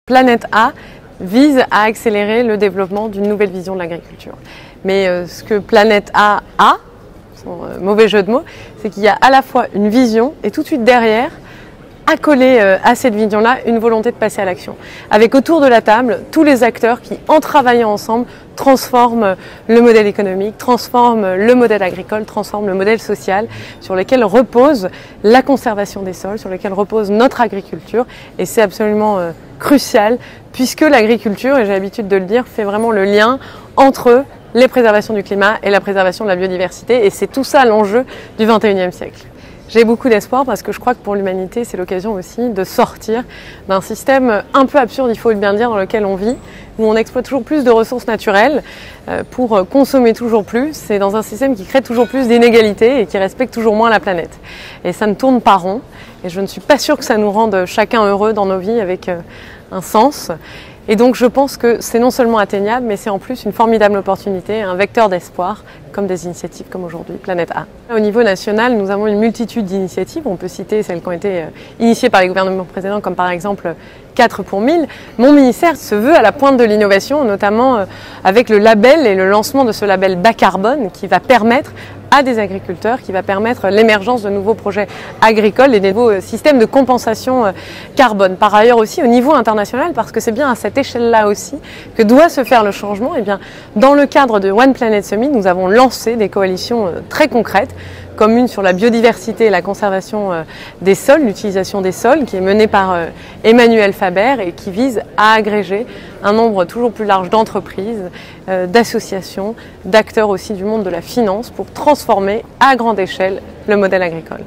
Planète A vise à accélérer le développement d'une nouvelle vision de l'agriculture. Mais ce que Planète A, son mauvais jeu de mots, c'est qu'il y a à la fois une vision et tout de suite derrière, accolé à cette vision-là, une volonté de passer à l'action. Avec autour de la table tous les acteurs qui, en travaillant ensemble, transforment le modèle économique, transforment le modèle agricole, transforment le modèle social sur lequel repose la conservation des sols, sur lequel repose notre agriculture. Et c'est absolument crucial puisque l'agriculture, et j'ai l'habitude de le dire, fait vraiment le lien entre les préservations du climat et la préservation de la biodiversité. Et c'est tout ça l'enjeu du XXIe siècle. J'ai beaucoup d'espoir parce que je crois que pour l'humanité, c'est l'occasion aussi de sortir d'un système un peu absurde, il faut bien le dire, dans lequel on vit, où on exploite toujours plus de ressources naturelles pour consommer toujours plus. C'est dans un système qui crée toujours plus d'inégalités et qui respecte toujours moins la planète. Et ça ne tourne pas rond. Et je ne suis pas sûre que ça nous rende chacun heureux dans nos vies avec un sens. Et donc je pense que c'est non seulement atteignable, mais c'est en plus une formidable opportunité, un vecteur d'espoir, comme des initiatives comme aujourd'hui, Planète A. Au niveau national, nous avons une multitude d'initiatives. On peut citer celles qui ont été initiées par les gouvernements précédents, comme par exemple 4 pour 1000. Mon ministère se veut à la pointe de l'innovation, notamment avec le label et le lancement de ce label bas carbone qui va permettre à des agriculteurs, qui va permettre l'émergence de nouveaux projets agricoles et des nouveaux systèmes de compensation carbone. Par ailleurs aussi au niveau international, parce que c'est bien à cette échelle-là aussi que doit se faire le changement. Et bien, dans le cadre de One Planet Summit, nous avons lancé des coalitions très concrètes, comme une sur la biodiversité et la conservation des sols, l'utilisation des sols, qui est menée par Emmanuel Faber et qui vise à agréger un nombre toujours plus large d'entreprises, d'associations, d'acteurs aussi du monde de la finance pour transformer à grande échelle le modèle agricole.